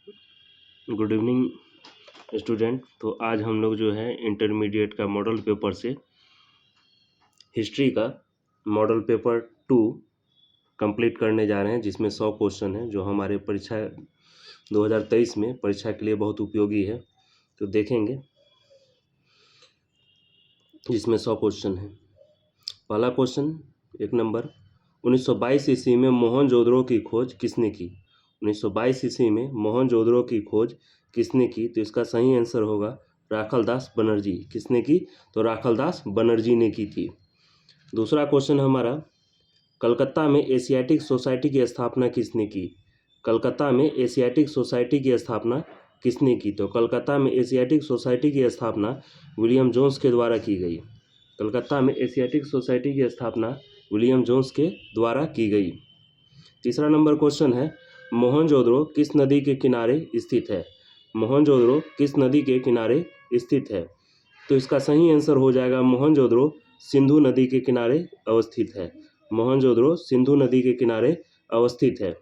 Good evening student. तो आज हम लोग जो है इंटरमीडिएट का मॉडल पेपर से हिस्ट्री का मॉडल पेपर 2 कंप्लीट करने जा रहे हैं, जिसमें 100 क्वेश्चन है जो हमारे परीक्षा 2023 में परीक्षा के लिए बहुत उपयोगी है। तो देखेंगे, जिसमें 100 क्वेश्चन है। पहला क्वेश्चन 1 नंबर, 1922 ईस्वी में मोहनजोदड़ो की खोज किसने की? 1922 ईस्वी में मोहनजोदड़ो की खोज किसने की? तो इसका सही आंसर होगा राखलदास बनर्जी। किसने की? तो राखलदास बनर्जी ने की थी। दूसरा क्वेश्चन हमारा, कलकत्ता में एशियाटिक सोसाइटी की स्थापना किसने की? कलकत्ता में एशियाटिक सोसाइटी की स्थापना किसने की? तो कलकत्ता में एशियाटिक सोसाइटी की स्थापना विलियम जोन्स के द्वारा की गई। कलकत्ता में एशियाटिक सोसाइटी की स्थापना विलियम जोन्स के द्वारा की गई। तीसरा नंबर क्वेश्चन है, मोहनजोदड़ो किस नदी के किनारे स्थित है? मोहनजोदड़ो किस नदी के किनारे स्थित है? तो इसका सही आंसर हो जाएगा मोहनजोदड़ो सिंधु नदी के किनारे अवस्थित है। मोहनजोदड़ो सिंधु नदी के किनारे अवस्थित है।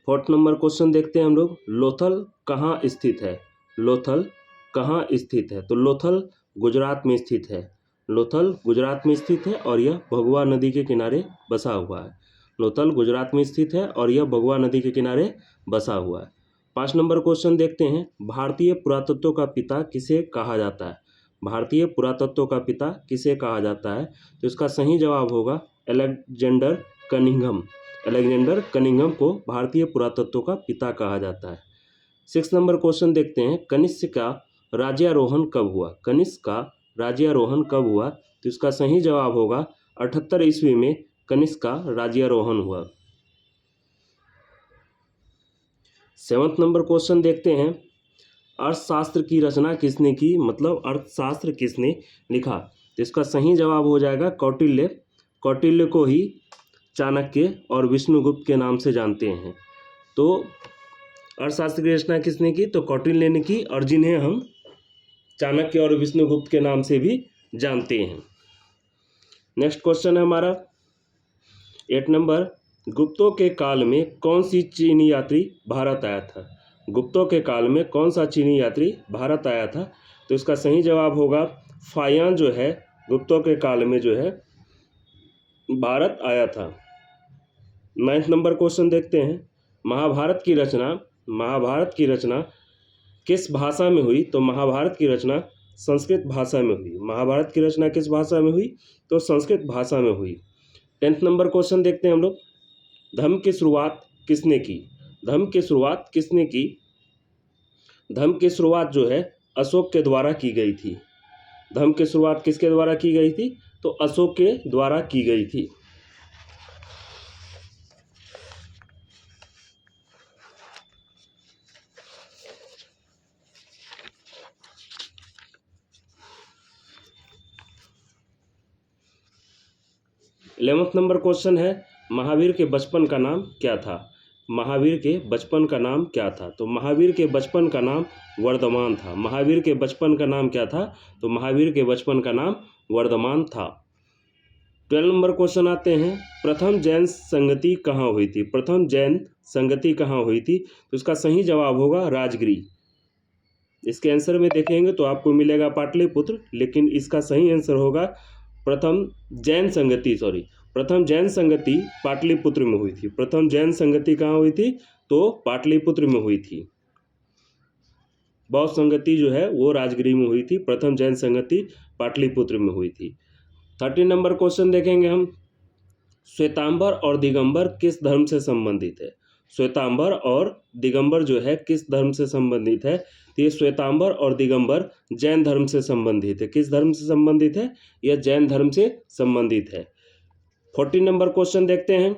4th नंबर क्वेश्चन देखते हैं हम लोग, लोथल कहाँ स्थित है? लोथल कहाँ स्थित है? तो लोथल गुजरात में स्थित है। लोथल गुजरात में स्थित है और यह भगवा नदी के किनारे बसा हुआ है। लोथल गुजरात में स्थित है और यह भगवा नदी के किनारे बसा हुआ है। 5 नंबर क्वेश्चन देखते हैं, भारतीय पुरातत्व का पिता किसे कहा जाता है? भारतीय पुरातत्व का पिता किसे कहा जाता है? तो इसका सही जवाब होगा अलेक्जेंडर कनिंघम। अलेक्जेंडर कनिंघम को भारतीय पुरातत्व का पिता कहा जाता है। 6 नंबर क्वेश्चन देखते हैं, कनिष्क का राज्यारोहण कब हुआ? कनिष्क का राज्यारोहण कब हुआ? तो इसका सही जवाब होगा 78 ईस्वी में कनिष्क का राज्यारोहण हुआ। 7th नंबर क्वेश्चन देखते हैं, अर्थशास्त्र की रचना किसने की? मतलब अर्थशास्त्र किसने लिखा? तो इसका सही जवाब हो जाएगा कौटिल्य। कौटिल्य को ही चाणक्य और विष्णुगुप्त के नाम से जानते हैं। तो अर्थशास्त्र की रचना किसने की? तो कौटिल्य ने की, और जिन्हें हम चाणक्य और विष्णुगुप्त के नाम से भी जानते हैं। नेक्स्ट क्वेश्चन है हमारा 8 नंबर, गुप्तों के काल में कौन सी चीनी यात्री भारत आया था? गुप्तों के काल में कौन सा चीनी यात्री भारत आया था? तो इसका सही जवाब होगा फायान जो है गुप्तों के काल में जो है भारत आया था। 9th नंबर क्वेश्चन देखते हैं, महाभारत की रचना किस भाषा में हुई? तो महाभारत की रचना संस्कृत भाषा में हुई। महाभारत की रचना किस भाषा में हुई? तो संस्कृत भाषा में हुई। 10th नंबर क्वेश्चन देखते हैं हम लोग, धर्म की शुरुआत किसने की? धर्म की शुरुआत किसने की? धर्म की शुरुआत जो है अशोक के द्वारा की गई थी। धर्म की शुरुआत किसके द्वारा की गई थी? तो अशोक के द्वारा की गई थी। इलेवंथ नंबर क्वेश्चन है, महावीर के बचपन का नाम क्या था? महावीर के बचपन का नाम क्या था? तो महावीर के बचपन का नाम वर्धमान था। महावीर के बचपन का नाम क्या था? तो महावीर के बचपन का नाम वर्धमान था। 12 नंबर क्वेश्चन आते हैं, प्रथम जैन संगति कहाँ हुई थी? प्रथम जैन संगति कहाँ हुई थी? तो इसका सही जवाब होगा राजगिरी। इसके आंसर में देखेंगे तो आपको मिलेगा पाटलिपुत्र, लेकिन इसका सही आंसर होगा प्रथम जैन संगति पाटलिपुत्र में हुई थी। प्रथम जैन संगति कहाँ हुई थी? तो पाटलिपुत्र में हुई थी। बौद्ध संगति जो है वो राजगिरी में हुई थी। प्रथम जैन संगति पाटलिपुत्र में हुई थी। 13 नंबर क्वेश्चन देखेंगे हम, श्वेतांबर और दिगंबर किस धर्म से संबंधित है? श्वेतांबर और दिगंबर जो है किस धर्म से संबंधित है? तो ये श्वेतांबर और दिगंबर जैन धर्म से संबंधित है। किस धर्म से संबंधित है? यह जैन धर्म से संबंधित है। 14 नंबर क्वेश्चन देखते हैं,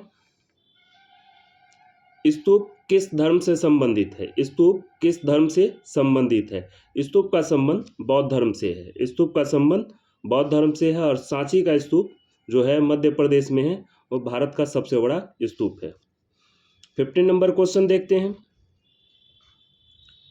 स्तूप किस धर्म से संबंधित है? स्तूप किस धर्म से संबंधित है? स्तूप का संबंध बौद्ध धर्म से है। स्तूप का संबंध बौद्ध धर्म से है, और सांची का स्तूप जो है मध्य प्रदेश में है, वो भारत का सबसे बड़ा स्तूप है। 15 नंबर क्वेश्चन देखते हैं,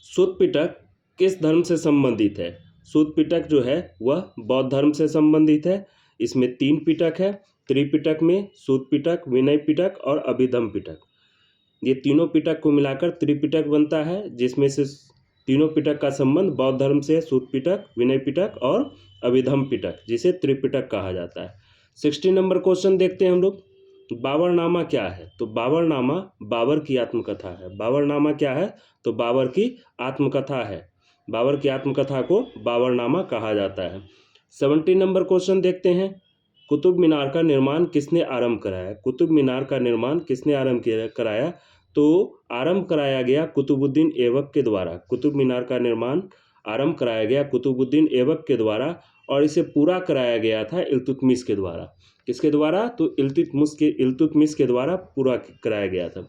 सूत पिटक किस धर्म से संबंधित है? सूत पिटक जो है वह बौद्ध धर्म से संबंधित है। इसमें 3 पिटक है, त्रिपिटक में सूत पिटक, विनय पिटक और अभिधम पिटक। ये तीनों पिटक को मिलाकर त्रिपिटक बनता है, जिसमें से तीनों पिटक का संबंध बौद्ध धर्म से सूत पिटक, विनय पिटक और अभिधम पिटक, जिसे त्रिपिटक कहा जाता है। 60 नंबर क्वेश्चन देखते हैं हम लोग। बाबरनामा क्या है? तो बाबरनामा बाबर की आत्मकथा है। बाबरनामा क्या है? तो बाबर की आत्मकथा है। बाबर की आत्मकथा को बाबरनामा कहा जाता है। 70 नंबर क्वेश्चन देखते हैं। कुतुब मीनार का निर्माण किसने आरंभ कराया? कुतुब मीनार का निर्माण किसने आरंभ कराया? तो आरंभ कराया गया कुतुबुद्दीन ऐबक के द्वारा। कुतुब मीनार का निर्माण आरंभ कराया गया कुतुबुद्दीन ऐबक के द्वारा, और इसे पूरा कराया गया था इल्तुतमिश के द्वारा। किसके द्वारा? तो इल्तुतमिश के द्वारा पूरा कराया गया था।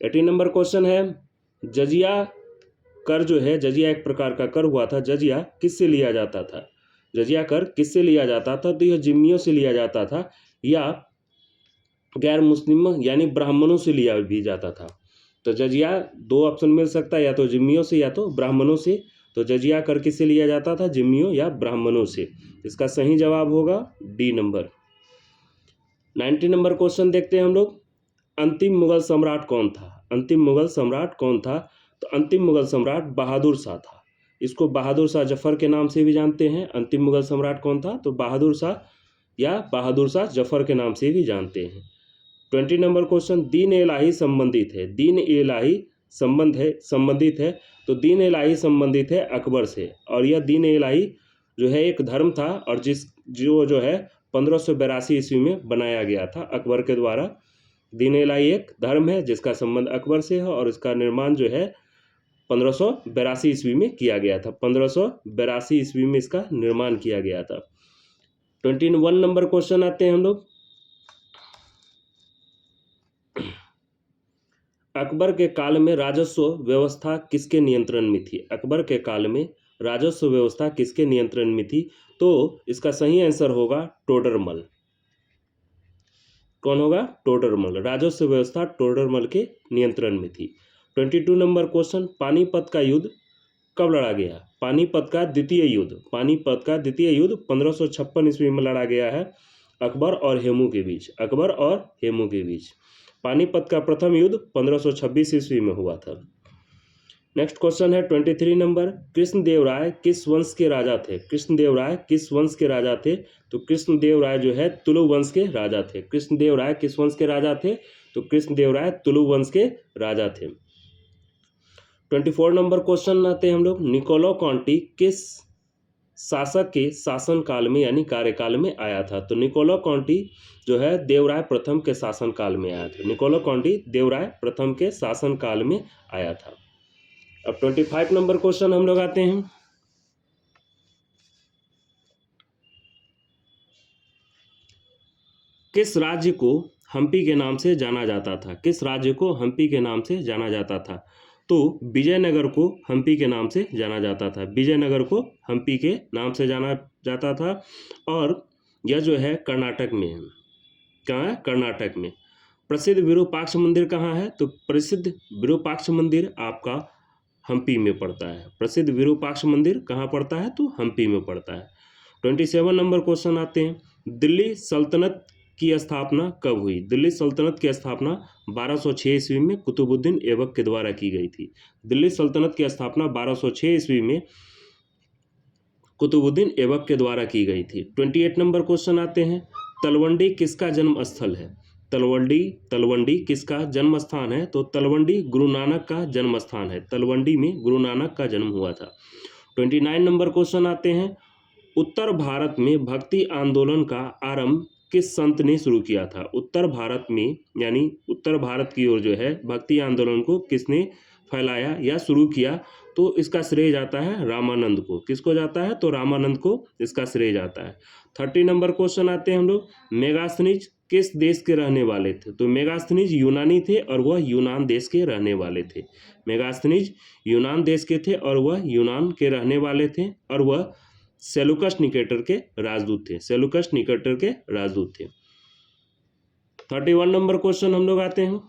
80 नंबर क्वेश्चन है, जजिया कर जो है, जजिया एक प्रकार का कर हुआ था। जजिया किससे लिया जाता था? जजिया कर किससे लिया जाता था? तो यह जिम्मियों से लिया जाता था, या गैर मुस्लिम यानी ब्राह्मणों से लिया भी जाता था। तो जजिया दो ऑप्शन मिल सकता है, या तो जिम्मियों से या तो ब्राह्मणों से। तो जजिया कर किससे लिया जाता था? जिम्मियों या ब्राह्मणों से। इसका सही जवाब होगा डी नंबर। 90 नंबर क्वेश्चन देखते हैं हम लोग। अंतिम मुगल सम्राट कौन था? अंतिम मुगल सम्राट कौन था? तो अंतिम मुगल सम्राट बहादुर शाह था। इसको बहादुर शाह जफर के नाम से भी जानते हैं। अंतिम मुगल सम्राट कौन था? तो बहादुर शाह या बहादुर शाह जफर के नाम से भी जानते हैं। 20 नंबर क्वेश्चन, दीन इलाही संबंधित है। दीन इलाही संबंधित है। तो दीन इलाही संबंधित है अकबर से, और यह दीन इलाही जो है एक धर्म था, और जो है 1582 ईस्वी में बनाया गया था अकबर के द्वारा। दीन इलाही एक धर्म है जिसका संबंध अकबर से है, और इसका निर्माण जो है 1582 ईस्वी में किया गया था। 1582 ईस्वी में इसका निर्माण किया गया था। 21 नंबर क्वेश्चन आते हैं हम लोग। अकबर के काल में राजस्व व्यवस्था किसके नियंत्रण में थी? अकबर के काल में राजस्व व्यवस्था किसके नियंत्रण में थी? तो इसका सही आंसर होगा टोडरमल। कौन होगा? टोडरमल। राजस्व व्यवस्था टोडरमल के नियंत्रण में थी। 22 नंबर क्वेश्चन, पानीपत का युद्ध कब लड़ा गया? पानीपत का द्वितीय युद्ध 1556 ईस्वी में लड़ा गया है अकबर और हेमू के बीच। पानीपत का प्रथम युद्ध 1526 ईस्वी में हुआ था। नेक्स्ट क्वेश्चन है 23 नंबर, कृष्णदेवराय किस वंश के राजा थे? कृष्णदेवराय किस वंश के राजा थे? तो कृष्णदेवराय जो है तुलु वंश के राजा थे। कृष्णदेवराय किस वंश के राजा थे? तो कृष्णदेवराय तुलु वंश के राजा थे। 24 नंबर क्वेश्चन आते हैं हम लोग। निकोलो कॉन्टी किस शासक के शासन काल में यानी कार्यकाल में आया था? तो निकोलो कॉन्टी जो है देवराय प्रथम के शासन काल में आया था। निकोलो कॉन्टी देवराय प्रथम के शासन काल में आया था। अब 25 नंबर क्वेश्चन हम लोग आते हैं। किस राज्य को हम्पी के नाम से जाना जाता था? किस राज्य को हम्पी के नाम से जाना जाता था? तो विजयनगर को हम्पी के नाम से जाना जाता था। विजयनगर को हम्पी के नाम से जाना जाता था, और यह जो है कर्नाटक में है। कहाँ है? कर्नाटक में। प्रसिद्ध विरूपाक्ष मंदिर कहाँ है? तो प्रसिद्ध विरूपाक्ष मंदिर आपका हम्पी में पड़ता है। प्रसिद्ध विरूपाक्ष मंदिर कहाँ पड़ता है? तो हम्पी में पड़ता है। 27 नंबर क्वेश्चन आते हैं। दिल्ली सल्तनत की स्थापना कब हुई? दिल्ली सल्तनत की स्थापना 1206 ईस्वी में कुतुबुद्दीन ऐबक के द्वारा की गई थी। दिल्ली सल्तनत की स्थापना 1206 ईस्वी में कुतुबुद्दीन ऐबक के द्वारा की गई थी। 28 नंबर क्वेश्चन आते हैं। तलवंडी किसका जन्म स्थल है? तलवंडी किसका जन्म स्थान है? तो तलवंडी गुरु नानक का जन्म स्थान है। तलवंडी में गुरु नानक का जन्म हुआ था। 29 नंबर क्वेश्चन आते हैं। उत्तर भारत में भक्ति आंदोलन का आरंभ किस संत ने शुरू किया था? उत्तर भारत में यानी उत्तर भारत की ओर जो है भक्ति आंदोलन को किसने फैलाया या शुरू किया? तो इसका श्रेय जाता है रामानंद को। किसको जाता है? तो रामानंद को इसका श्रेय जाता है। 30 नंबर क्वेश्चन आते हैं हम लोग। मेगास्थनीज किस देश के रहने वाले थे? तो मेगास्थनीज यूनानी थे, और वह यूनान देश के रहने वाले थे। मेगास्थनीज यूनान देश के थे, और वह यूनान के रहने वाले थे, और वह सेलुकस निकेटर के राजदूत थे। सेलुकस निकेटर के राजदूत थे। 31 नंबर क्वेश्चन हम लोग आते हैं।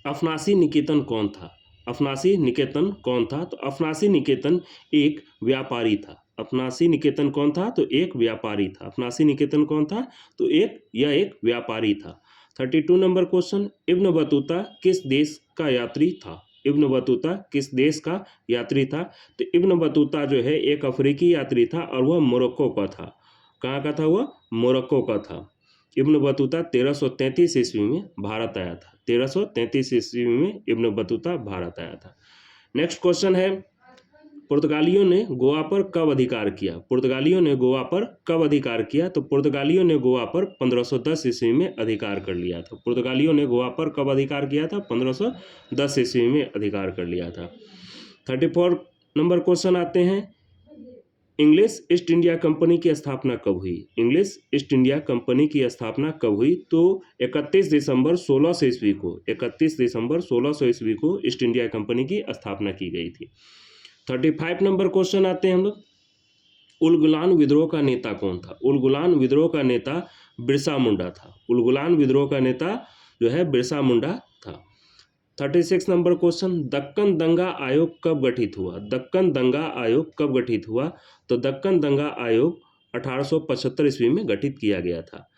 अफनासी निकेतन कौन था? अफनासी निकेतन कौन था? तो अफनासी निकेतन एक व्यापारी था। अफनासी निकेतन कौन था? तो एक व्यापारी था। अफनासी निकेतन कौन था? तो यह एक व्यापारी था। 32 नंबर क्वेश्चन, इब्न बतूता किस देश का यात्री था? इब्न बतूता किस देश का यात्री था? तो इब्न बतूता जो है एक अफ्रीकी यात्री था और वह मोरक्को का था। कहाँ का था वह? मोरक्को का था। इब्न बतूता 1333 ईस्वी में भारत आया था। 1333 ईस्वी में इब्न बतूता भारत आया था। नेक्स्ट क्वेश्चन है, पुर्तगालियों ने गोवा पर कब अधिकार किया? पुर्तगालियों ने गोवा पर कब अधिकार किया? तो पुर्तगालियों ने गोवा पर 1510 ईस्वी में अधिकार कर लिया था। पुर्तगालियों ने गोवा पर कब अधिकार किया था? 1510 ईस्वी में अधिकार कर लिया था। 34 नंबर क्वेश्चन आते हैं, इंग्लिश ईस्ट इंडिया कंपनी की स्थापना कब हुई? इंग्लिश ईस्ट इंडिया कंपनी की स्थापना कब हुई? तो 31 दिसंबर 1600 ईस्वी को, 31 दिसंबर 1600 ईस्वी को ईस्ट इंडिया कंपनी की स्थापना की गई थी। 35 नंबर क्वेश्चन आते हैं हम लोग, उलगुलान विद्रोह का नेता कौन था? उलगुलान विद्रोह का नेता बिरसा मुंडा था। उलगुलान विद्रोह का नेता जो है बिरसा मुंडा था। 36 नंबर क्वेश्चन, दक्कन दंगा आयोग कब गठित हुआ? दक्कन दंगा आयोग कब गठित हुआ? तो दक्कन दंगा आयोग 1875 ईस्वी में गठित किया गया था।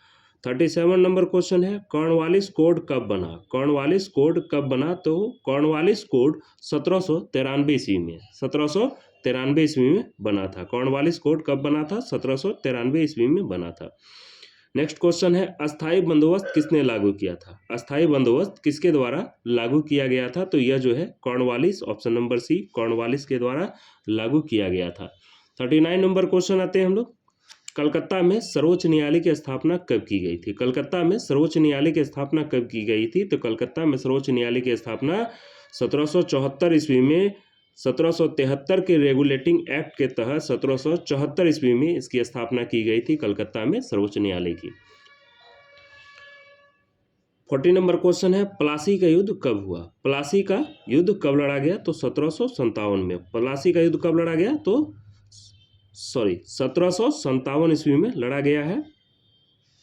37 नंबर क्वेश्चन है, कॉर्नवालिस कोड कब बना? कॉर्नवालिस कोड कब बना? तो कॉर्नवालिस कोड 1793 ईस्वी में, 1793 ईस्वी में बना था। कॉर्नवालिस कोड कब बना था? 1793 ईस्वी में बना था। नेक्स्ट क्वेश्चन है, अस्थाई बंदोबस्त किसने लागू किया था? अस्थाई बंदोबस्त किसके द्वारा लागू किया गया था? तो यह जो है Cornwallis, option number C, Cornwallis के द्वारा लागू किया गया था। 39 नंबर क्वेश्चन आते हैं हम लोग, कलकत्ता में सर्वोच्च न्यायालय की स्थापना कब की गई थी? कलकत्ता में सर्वोच्च न्यायालय की स्थापना कब की गई थी? तो कलकत्ता में सर्वोच्च न्यायालय की स्थापना 1774 ईस्वी में, 1773 के रेगुलेटिंग एक्ट के तहत 1774 ईस्वी में इसकी स्थापना की गई थी कलकत्ता में सर्वोच्च न्यायालय की। 40 नंबर क्वेश्चन है, प्लासी का युद्ध कब हुआ? प्लासी का युद्ध कब लड़ा गया? तो 1757 में। प्लासी का युद्ध कब लड़ा गया? तो 1757 ईस्वी में लड़ा गया है,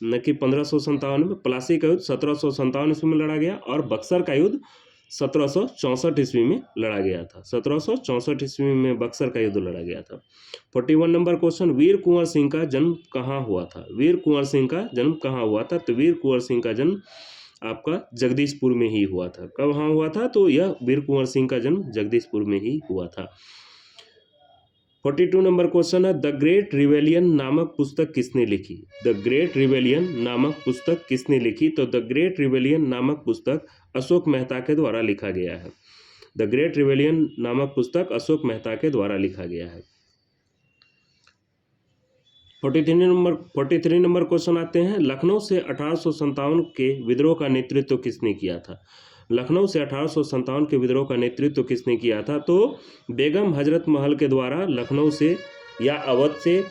न कि 1557 में। प्लासी का युद्ध 1757 ईस्वी में लड़ा गया और बक्सर का युद्ध 1764 ईस्वी में लड़ा गया था। 1764 ईस्वी में बक्सर का युद्ध लड़ा गया था। 41 नंबर क्वेश्चन, वीर कुंवर सिंह का जन्म कहाँ हुआ था? वीर कुंवर सिंह का जन्म कहाँ हुआ था? तो वीर कुंवर सिंह का जन्म आपका जगदीशपुर में ही हुआ था। कब हाँ हुआ था? तो यह वीर कुंवर सिंह का जन्म जगदीशपुर में ही हुआ था। 42 नंबर क्वेश्चन है, द ग्रेट रिवेलियन नामक पुस्तक किसने लिखी? द ग्रेट रिवेलियन नामक पुस्तक किसने लिखी? तो द ग्रेट रिवेलियन नामक पुस्तक अशोक मेहता के द्वारा लिखा गया है। द ग्रेट रिवेलियन नामक पुस्तक अशोक मेहता के द्वारा लिखा गया है। 43 नंबर क्वेश्चन आते हैं, लखनऊ से 1857 के विद्रोह का नेतृत्व किसने किया था? लखनऊ से 1857 के विद्रोह का नेतृत्व किसने किया था? तो बेगम हजरत महल के द्वारा लखनऊ से या अवध से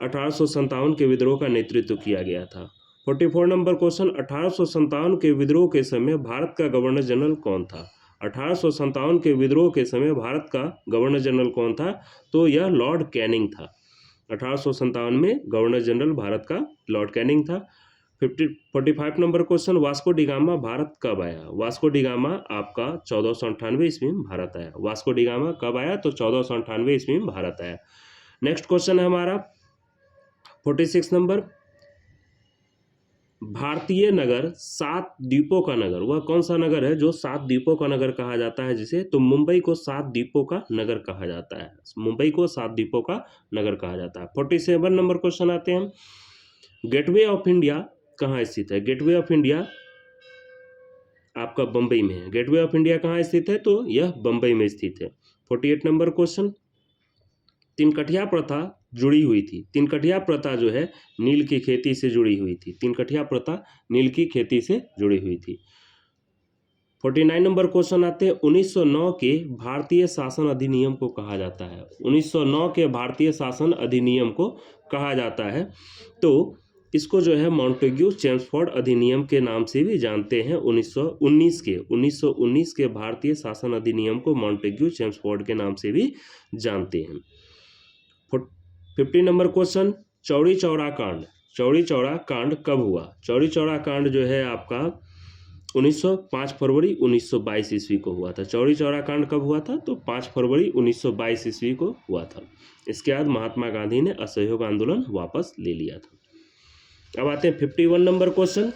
1857 के विद्रोह का नेतृत्व किया गया था। 44 नंबर क्वेश्चन, 1857 के विद्रोह के समय भारत का गवर्नर जनरल कौन था? 1857 के विद्रोह के समय भारत का गवर्नर जनरल कौन था? तो यह लॉर्ड कैनिंग था। 1857 में गवर्नर जनरल भारत का लॉर्ड कैनिंग था। 45 number question, Vasco D gamma Bharat कब आया? वास्को डी गामा आपका 1498 ईस्वी में भारत आया। वास्को डी गामा कब आया? तो 1498 ईस्वी में भारत आया। नेक्स्ट क्वेश्चन है हमारा 46 नंबर, भारतीय नगर 7 द्वीपों का नगर वह कौन सा नगर है जो 7 द्वीपों का नगर कहा जाता है जिसे? तो मुंबई को 7 द्वीपों का नगर कहा जाता है। मुंबई को 7 द्वीपों का नगर कहा जाता है। 47 नंबर क्वेश्चन आते हैं, गेटवे ऑफ इंडिया कहाँ स्थित है? गेटवे ऑफ इंडिया आपका बंबई में है। गेटवे ऑफ इंडिया कहाँ स्थित है? तो यह बंबई में स्थित है। 48 नंबर क्वेश्चन, तिनकठिया प्रथा जुड़ी हुई थी। तिनकठिया प्रथा जो है नील की खेती से जुड़ी हुई थी। तिनकठिया प्रथा नील की खेती से जुड़ी हुई थी। 49 नंबर क्वेश्चन आते हैं, 1909 के भारतीय शासन अधिनियम को कहा जाता है। 1909 के भारतीय शासन अधिनियम को कहा जाता है। तो इसको जो है मॉन्टेग्यू चेम्सफोर्ड अधिनियम के नाम से भी जानते हैं। 1919 के भारतीय शासन अधिनियम को मॉन्टेग्यू चेम्सफोर्ड के नाम से भी जानते हैं। 50 नंबर क्वेश्चन, चौरी चौरा कांड। चौरी चौरा कांड कब हुआ? चौरी चौरा कांड जो है आपका 5 फरवरी 1922 ईस्वी को हुआ था। चौरी चौरा कांड कब हुआ था? तो 5 फरवरी 1922 ईस्वी को हुआ था। इसके बाद महात्मा गांधी ने असहयोग आंदोलन वापस ले लिया था। अब आते हैं 51 नंबर क्वेश्चन,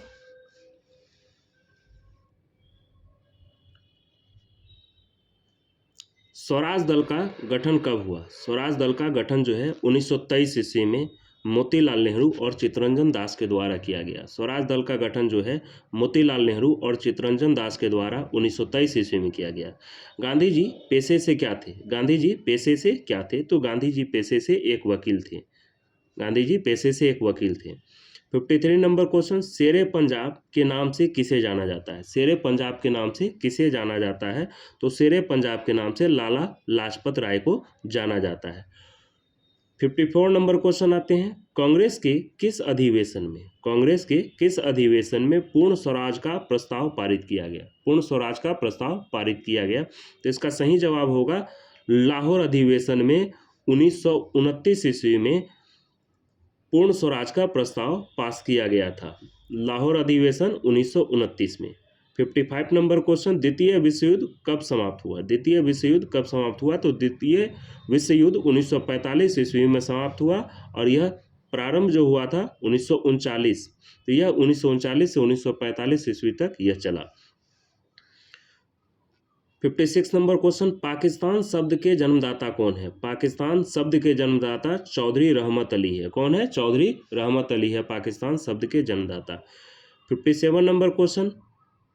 स्वराज दल का गठन कब हुआ? स्वराज दल का गठन जो है 1923 ईस्वी में मोतीलाल नेहरू और चित्तरंजन दास के द्वारा किया गया। स्वराज दल का गठन जो है मोतीलाल नेहरू और चित्तरंजन दास के द्वारा 1923 ईस्वी में किया गया। गांधी जी पेशे से क्या थे? गांधी जी पेशे से क्या थे? तो गांधी जी पेशे से एक वकील थे। गांधी जी पेशे से एक वकील थे। 53 नंबर क्वेश्चन, शेरे पंजाब के नाम से किसे जाना जाता है? शेरे पंजाब के नाम से किसे जाना जाता है? तो शेरे पंजाब के नाम से लाला लाजपत राय को जाना जाता है। 54 नंबर क्वेश्चन आते हैं, कांग्रेस के किस अधिवेशन में, कांग्रेस के किस अधिवेशन में पूर्ण स्वराज का प्रस्ताव पारित किया गया? पूर्ण स्वराज का प्रस्ताव पारित किया गया। तो इसका सही जवाब होगा लाहौर अधिवेशन में 1929 ईस्वी में पूर्ण स्वराज का प्रस्ताव पास किया गया था। लाहौर अधिवेशन 1929 में। 55 नंबर क्वेश्चन, द्वितीय विश्व युद्ध कब समाप्त हुआ? द्वितीय विश्व युद्ध कब समाप्त हुआ? तो द्वितीय विश्व युद्ध 1945 ईस्वी में समाप्त हुआ और यह प्रारंभ जो हुआ था 1939। तो यह 1939 से 1945 ईस्वी तक यह चला। 56 नंबर क्वेश्चन, पाकिस्तान शब्द के जन्मदाता कौन है? पाकिस्तान शब्द के जन्मदाता चौधरी रहमत अली है। कौन है? चौधरी रहमत अली है पाकिस्तान शब्द के जन्मदाता। 57 नंबर क्वेश्चन,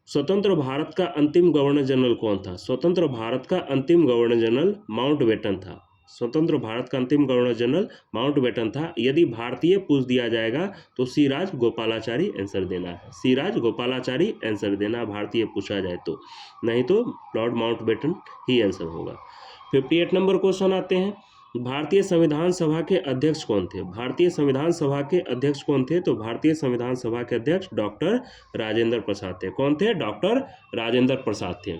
स्वतंत्र भारत का अंतिम गवर्नर जनरल कौन था? स्वतंत्र भारत का अंतिम गवर्नर जनरल माउंटबेटन था। स्वतंत्र भारत का अंतिम गवर्नर जनरल माउंटबेटन था। यदि भारतीय पूछ दिया जाएगा तो सी राज गोपालाचारी आंसर देना है। सी राज गोपालाचारी आंसर देना, भारतीय पूछा जाए तो, नहीं तो लॉर्ड माउंटबेटन ही आंसर होगा। 58 नंबर क्वेश्चन आते हैं, भारतीय संविधान सभा के अध्यक्ष कौन थे? भारतीय संविधान सभा के अध्यक्ष कौन थे? तो भारतीय संविधान सभा के अध्यक्ष डॉक्टर राजेंद्र प्रसाद थे। कौन थे? डॉक्टर राजेंद्र प्रसाद थे।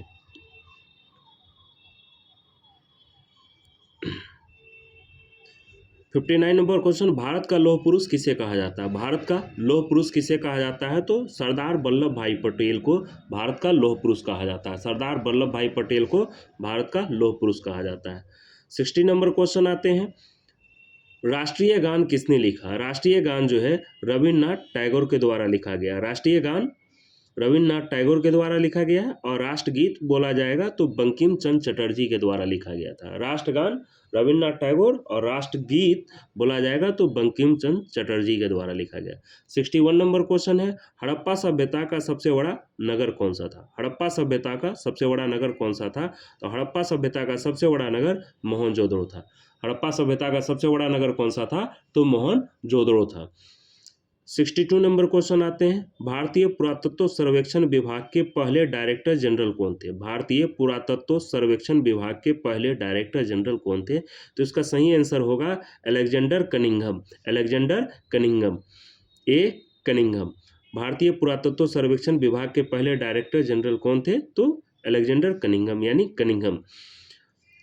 59 नंबर क्वेश्चन, भारत का लौह पुरुष किसे कहा जाता है? भारत का लौह पुरुष किसे कहा जाता है? तो सरदार वल्लभ भाई पटेल को भारत का लौह पुरुष कहा जाता है। सरदार वल्लभ भाई पटेल को भारत का लौह पुरुष कहा जाता है। 60 नंबर क्वेश्चन आते हैं, राष्ट्रीय गान किसने लिखा? राष्ट्रीय गान जो है रविन्द्रनाथ टैगोर के द्वारा लिखा गया। राष्ट्रीय गान रविन्द्रनाथ टैगोर के द्वारा लिखा गया है। और राष्ट्रगीत बोला जाएगा तो बंकिम चंद्र चटर्जी के द्वारा लिखा गया था। राष्ट्रगान रविन्द्रनाथ टैगोर और राष्ट्रगीत बोला जाएगा तो बंकिम चंद्र चटर्जी के द्वारा लिखा गया। 61 नंबर क्वेश्चन है, हड़प्पा सभ्यता का सबसे बड़ा नगर कौन सा था? हड़प्पा सभ्यता का सबसे बड़ा नगर कौन सा था? तो हड़प्पा सभ्यता का सबसे बड़ा नगर मोहनजोदड़ो था। हड़प्पा सभ्यता का सबसे बड़ा नगर कौन सा था? तो मोहनजोदड़ो था। 62 नंबर क्वेश्चन आते हैं, भारतीय पुरातत्व सर्वेक्षण विभाग के पहले डायरेक्टर जनरल कौन थे? भारतीय पुरातत्व सर्वेक्षण विभाग के पहले डायरेक्टर जनरल कौन थे? तो इसका सही आंसर होगा अलेक्जेंडर कनिंघम। अलेक्जेंडर कनिंघम, ए कनिंघम। भारतीय पुरातत्व सर्वेक्षण विभाग के पहले डायरेक्टर जनरल कौन थे? तो अलेक्जेंडर कनिंघम यानी कनिंघम।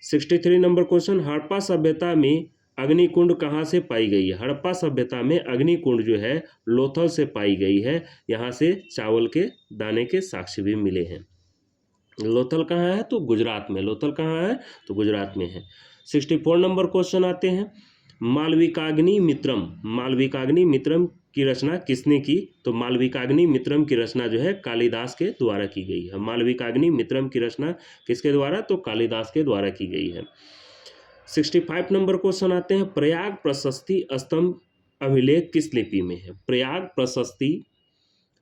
63 नंबर क्वेश्चन, हड़प्पा सभ्यता में अग्निकुंड कहाँ से पाई गई है? हड़प्पा सभ्यता में अग्निकुंड जो है लोथल से पाई गई है। यहाँ से चावल के दाने के साक्ष्य भी मिले हैं। लोथल कहाँ है? तो गुजरात में। लोथल कहाँ है? तो गुजरात में है। 64 नंबर क्वेश्चन आते हैं, मालविकाग्नि मित्रम, मालविकाग्नि मित्रम की रचना किसने की? तो मालविकाग्नि मित्रम की रचना जो है कालिदास के द्वारा की गई है। मालविकाग्नि मित्रम की रचना किसके द्वारा? तो कालिदास के द्वारा की गई है। 65 नंबर क्वेश्चन आते हैं, प्रयाग प्रशस्ति स्तंभ अभिलेख किस लिपि में है? प्रयाग प्रशस्ति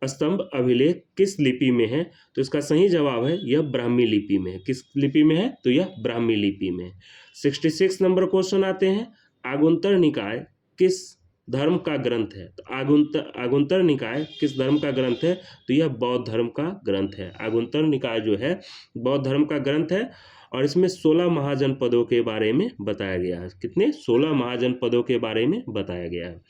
स्तंभ अभिलेख किस लिपि में है? तो इसका सही जवाब है यह ब्राह्मी लिपि में है। किस लिपि में है? तो यह ब्राह्मी लिपि में है। 66 नंबर क्वेश्चन आते हैं, आगुंतर निकाय किस धर्म का ग्रंथ है? तो आगुंतर निकाय किस धर्म का ग्रंथ है? तो यह बौद्ध धर्म का ग्रंथ है। आगुंतर निकाय जो है बौद्ध धर्म का ग्रंथ है और इसमें 16 महाजनपदों के बारे में बताया गया है। कितने? 16 महाजनपदों के बारे में बताया गया है।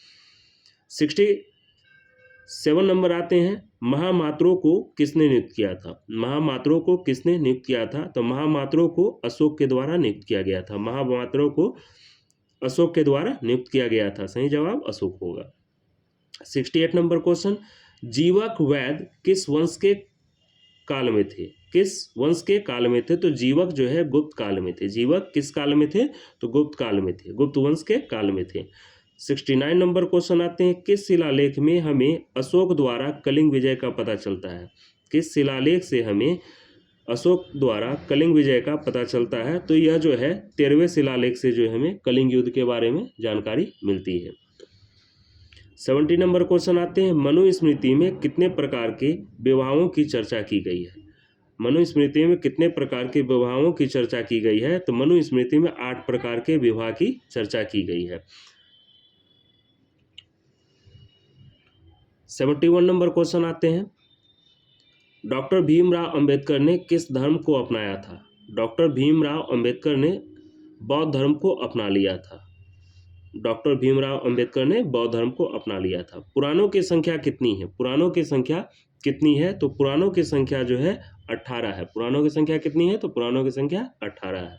67 नंबर आते हैं, महामात्रों को किसने नियुक्त किया था? महामात्रों को किसने नियुक्त किया था? तो महामात्रों को अशोक के द्वारा नियुक्त किया गया था। महामात्रों को अशोक के द्वारा नियुक्त किया गया था। सही जवाब अशोक होगा। 68 नंबर क्वेश्चन, जीवक वैद्य किस वंश के काल में थे? किस वंश के काल में थे? तो जीवक जो है गुप्त काल में थे। जीवक किस काल में थे? तो गुप्त काल में थे, गुप्त वंश के काल में थे। 69 नंबर क्वेश्चन आते हैं, किस शिलालेख में हमें अशोक द्वारा कलिंग विजय का पता चलता है? किस शिलालेख से हमें अशोक द्वारा कलिंग विजय का पता चलता है? तो यह जो है 13वें शिलालेख से जो है हमें कलिंग युद्ध के बारे में जानकारी मिलती है। 70 नंबर क्वेश्चन आते हैं, मनुस्मृति में कितने प्रकार के विवाहों की चर्चा की गई है? मनुस्मृति में कितने प्रकार के विवाहों की चर्चा की गई है? तो मनुस्मृति में 8 प्रकार के विवाह की चर्चा की गई है। 71 नंबर क्वेश्चन आते हैं, डॉक्टर भीमराव अंबेडकर ने किस धर्म को अपनाया था? डॉक्टर भीमराव अंबेडकर ने बौद्ध धर्म को अपना लिया था। डॉक्टर भीमराव अंबेडकर ने बौद्ध धर्म को अपना लिया था। पुराणों की संख्या कितनी है? पुराणों की संख्या कितनी है? तो पुराणों की संख्या जो है 18 है। पुराणों की संख्या कितनी है? तो पुराणों की संख्या 18 है।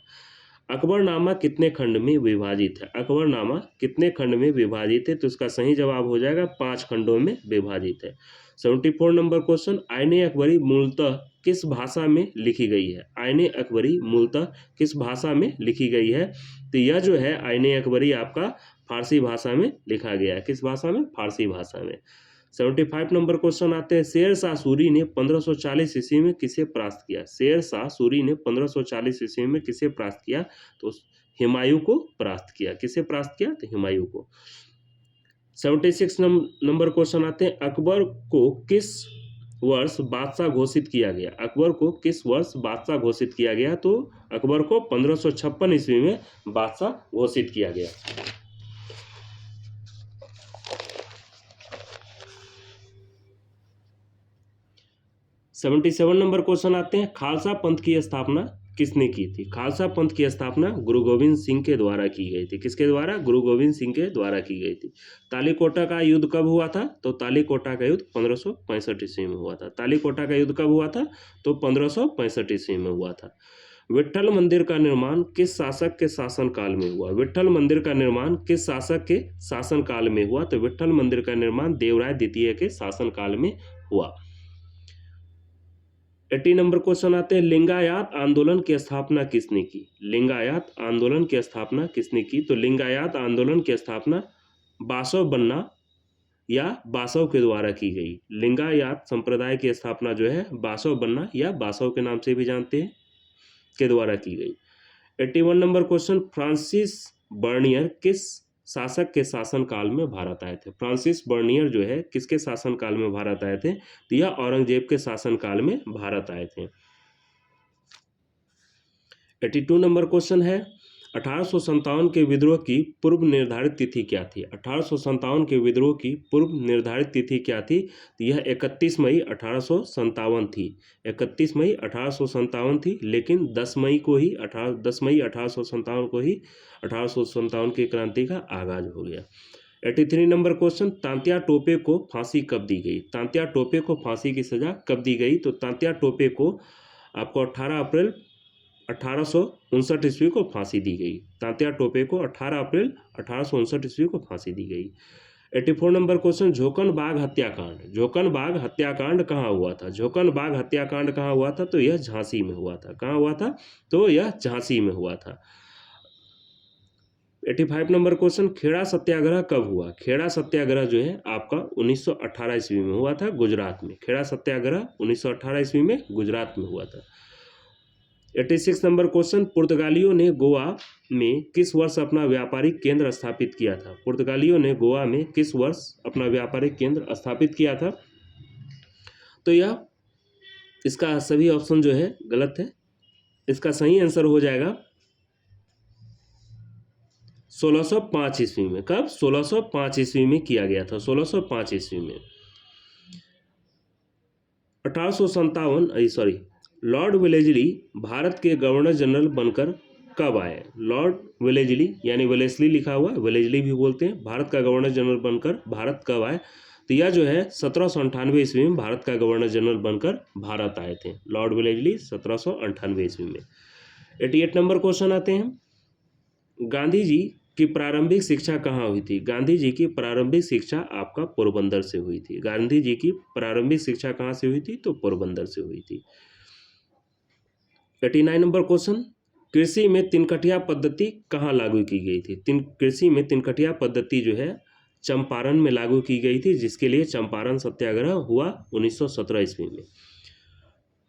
अकबरनामा कितने खंड में विभाजित है? अकबरनामा कितने खंड में विभाजित है? तो इसका सही जवाब हो जाएगा 5 खंडों में विभाजित है। 74 नंबर क्वेश्चन, आईने अकबरी मूलतः किस भाषा में लिखी गई है? आईने अकबरी मूलतः किस भाषा में लिखी गई है? तो यह जो है आईने अकबरी आपका फारसी भाषा में लिखा गया है। किस भाषा में? फारसी भाषा में। 75 नंबर क्वेश्चन आते हैं, शेर शाह सूरी ने 1540 ईस्वी में किसे परास्त किया? शेर शाह सूरी ने 1540 ईस्वी में किसे परास्त किया? तो हुमायूं को परास्त किया। किसे परास्त किया? तो हुमायूं को। 76 नंबर क्वेश्चन आते हैं, अकबर को किस वर्ष बादशाह घोषित किया गया? अकबर को किस वर्ष बादशाह घोषित किया गया? तो अकबर को 1556 ईस्वी में बादशाह घोषित किया गया। 77 नंबर क्वेश्चन आते हैं, खालसा पंथ की स्थापना किसने की थी? खालसा पंथ की स्थापना गुरु गोविंद सिंह के द्वारा की गई थी। किसके द्वारा? गुरु गोविंद सिंह के द्वारा की गई थी। तालीकोटा का युद्ध कब हुआ था? तो तालीकोटा का युद्ध 1565 ईस्वी में हुआ था। तालीकोटा का युद्ध कब हुआ था? तो 1565 ईस्वी में हुआ था। विट्ठल मंदिर का निर्माण किस शासक के शासनकाल में हुआ? विट्ठल मंदिर का निर्माण किस शासक के शासनकाल में हुआ? तो विट्ठल मंदिर का निर्माण देवराय द्वितीय के शासनकाल में हुआ। 80 नंबर क्वेश्चन आते हैं, लिंगायत आंदोलन की स्थापना किसने की? लिंगायत आंदोलन की स्थापना किसने की? तो लिंगायत आंदोलन की स्थापना बासव बन्ना या बासव के द्वारा की गई। लिंगायत संप्रदाय की स्थापना जो है बासव बन्ना या बासव के नाम से भी जानते हैं के द्वारा की गई। 81 नंबर क्वेश्चन, फ्रांसिस बर्नियर किस शासक के शासन काल में भारत आए थे? फ्रांसिस बर्नियर जो है किसके शासन काल में भारत आए थे? तो यह औरंगजेब के शासन काल में भारत आए थे। 82 नंबर क्वेश्चन है, 1857 के विद्रोह की पूर्व निर्धारित तिथि क्या थी? 1857 के विद्रोह की पूर्व निर्धारित तिथि क्या थी? तो यह 31 मई 1857 थी। 31 मई 1857 थी, लेकिन 10 मई 1857 को ही 1857 की क्रांति का आगाज हो गया। 83 नंबर क्वेश्चन, तांत्या टोपे को फांसी कब दी गई? तांत्या टोपे को फांसी की सजा कब दी गई? तो तांत्या टोपे को आपको 18 अप्रैल 1859 ईस्वी को फांसी दी गई। तांत्या टोपे को 18 अप्रैल 1859 ईस्वी को फांसी दी गई। 84 नंबर क्वेश्चन, झोकन बाग हत्याकांड। झोकन बाग हत्याकांड कहाँ हुआ था? झोकन बाग हत्याकांड कहाँ हुआ था? तो यह झांसी में हुआ था। कहाँ हुआ था? तो यह झांसी में हुआ था। 85 नंबर क्वेश्चन, खेड़ा सत्याग्रह कब हुआ? खेड़ा सत्याग्रह जो है आपका 1918 ईस्वी में हुआ था गुजरात में। खेड़ा सत्याग्रह 1918 ईस्वी में गुजरात में हुआ था। 86 नंबर क्वेश्चन, पुर्तगालियों ने गोवा में किस वर्ष अपना व्यापारिक केंद्र स्थापित किया था? पुर्तगालियों ने गोवा में किस वर्ष अपना व्यापारिक केंद्र स्थापित किया था? तो यह इसका सभी ऑप्शन जो है गलत है। इसका सही आंसर हो जाएगा 1605 ईस्वी में। कब? 1605 ईस्वी में किया गया था। 1605 ईस्वी में। 1857 लॉर्ड वेलेस्ली भारत के गवर्नर जनरल बनकर कब आए? लॉर्ड वेलेस्ली यानी वेलेस्ली लिखा हुआ, वेलेस्ली भी बोलते हैं, भारत का गवर्नर जनरल बनकर भारत कब आए? तो यह जो है 1798 ईस्वी में भारत का गवर्नर जनरल बनकर भारत आए थे। लॉर्ड वेलेस्ली 1798 ईस्वी में। 88 नंबर क्वेश्चन आते हैं, गांधी जी की प्रारंभिक शिक्षा कहाँ हुई थी? गांधी जी की प्रारंभिक शिक्षा आपका पोरबंदर से हुई थी। गांधी जी की प्रारंभिक शिक्षा कहाँ से हुई थी? तो पोरबंदर से हुई थी। 89 नंबर क्वेश्चन, कृषि में तिनकटिया पद्धति कहाँ लागू की गई थी? कृषि में तिनकटिया पद्धति जो है चंपारण में लागू की गई थी, जिसके लिए चंपारण सत्याग्रह हुआ 1917 ईस्वी में।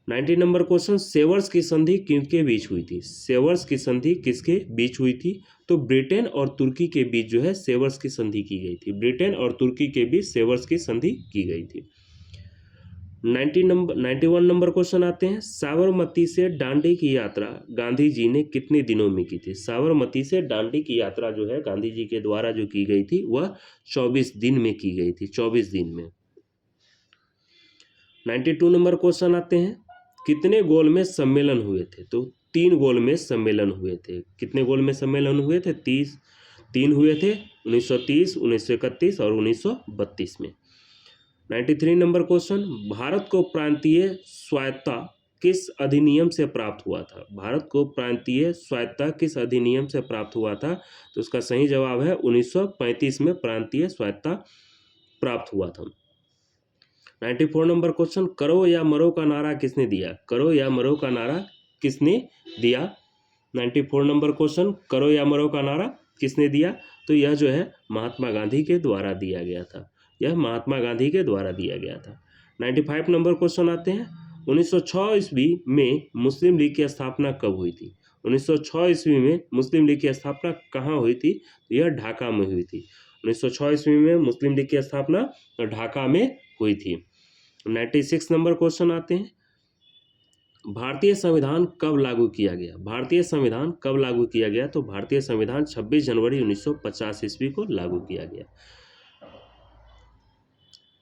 19 नंबर क्वेश्चन, सेवर्स की संधि किनके बीच हुई थी? सेवर्स की संधि किसके बीच हुई थी? तो ब्रिटेन और तुर्की के बीच जो है सेवर्स की संधि की गई थी। ब्रिटेन और तुर्की के बीच सेवर्स की संधि की गई थी। 91 नंबर क्वेश्चन आते हैं, साबरमती से दांडी की यात्रा गांधी जी ने कितने दिनों में की थी? साबरमती से दांडी की यात्रा जो है गांधी जी के द्वारा जो की गई थी वह 24 दिन में की गई थी, 24 दिन में। 92 नंबर क्वेश्चन आते हैं, कितने गोल में सम्मेलन हुए थे? तो 3 गोल में सम्मेलन हुए थे। कितने गोल में सम्मेलन हुए थे? 3 हुए थे, 1930, 1931 और 1932 में। 93 नंबर क्वेश्चन, भारत को प्रांतीय स्वायत्तता किस अधिनियम से प्राप्त हुआ था? भारत को प्रांतीय स्वायत्तता किस अधिनियम से प्राप्त हुआ था? तो उसका सही जवाब है 1935 में प्रांतीय स्वायत्तता प्राप्त हुआ था। 94 नंबर क्वेश्चन, करो या मरो का नारा किसने दिया? करो या मरो का नारा किसने दिया? 94 नंबर क्वेश्चन, करो या मरो का नारा किसने दिया? तो यह जो है महात्मा गांधी के द्वारा दिया गया था। यह महात्मा गांधी के द्वारा दिया गया था। 95 नंबर क्वेश्चन आते हैं, 1906 ईस्वी में मुस्लिम लीग की स्थापना कब हुई थी? 1906 ईस्वी में मुस्लिम लीग की स्थापना कहाँ हुई थी? तो यह ढाका में हुई थी। 1906 ईस्वी में मुस्लिम लीग की स्थापना ढाका में हुई थी। 96 नंबर क्वेश्चन आते हैं, भारतीय संविधान कब लागू किया गया? भारतीय संविधान कब लागू किया गया? तो भारतीय संविधान 26 जनवरी 1950 ईस्वी को लागू किया गया।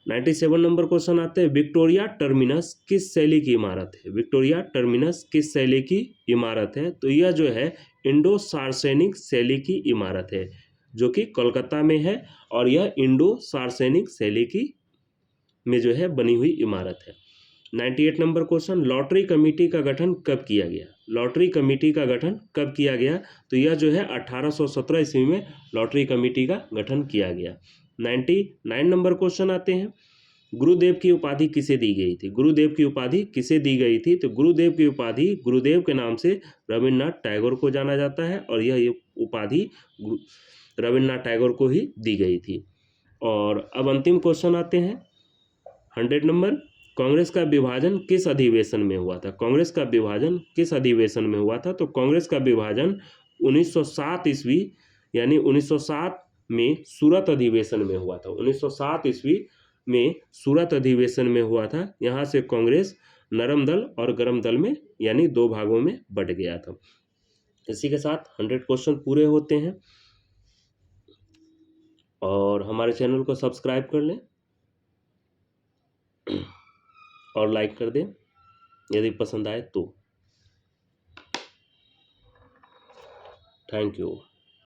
97 नंबर क्वेश्चन आते हैं, विक्टोरिया टर्मिनस किस शैली की इमारत है? विक्टोरिया टर्मिनस किस शैली की इमारत है? तो यह जो है इंडो सार्सेनिक शैली की इमारत है, जो कि कोलकाता में है, और यह इंडो सार्सेनिक शैली की में जो है बनी हुई इमारत है। 98 नंबर क्वेश्चन, लॉटरी कमेटी का गठन कब किया गया? लॉटरी कमेटी का गठन कब किया गया? तो यह जो है 1817 ईस्वी में लॉटरी कमेटी का गठन किया गया। 99 नंबर क्वेश्चन आते हैं, गुरुदेव की उपाधि किसे दी गई थी? गुरुदेव की उपाधि किसे दी गई थी? तो गुरुदेव की उपाधि गुरुदेव के नाम से रविन्द्रनाथ टैगोर को जाना जाता है, और यह उपाधि रविन्द्रनाथ टैगोर को ही दी गई थी। और अब अंतिम क्वेश्चन आते हैं 100 नंबर, कांग्रेस का विभाजन किस अधिवेशन में हुआ था? कांग्रेस का विभाजन किस अधिवेशन में हुआ था? तो कांग्रेस का विभाजन 1907 ईस्वी यानी 1907 में सूरत अधिवेशन में हुआ था। 1907 ईस्वी में सूरत अधिवेशन में हुआ था। यहाँ से कांग्रेस नरम दल और गरम दल में यानी 2 भागों में बट गया था। इसी के साथ 100 क्वेश्चन पूरे होते हैं, और हमारे चैनल को सब्सक्राइब कर लें और लाइक कर दें यदि पसंद आए तो। Thank you.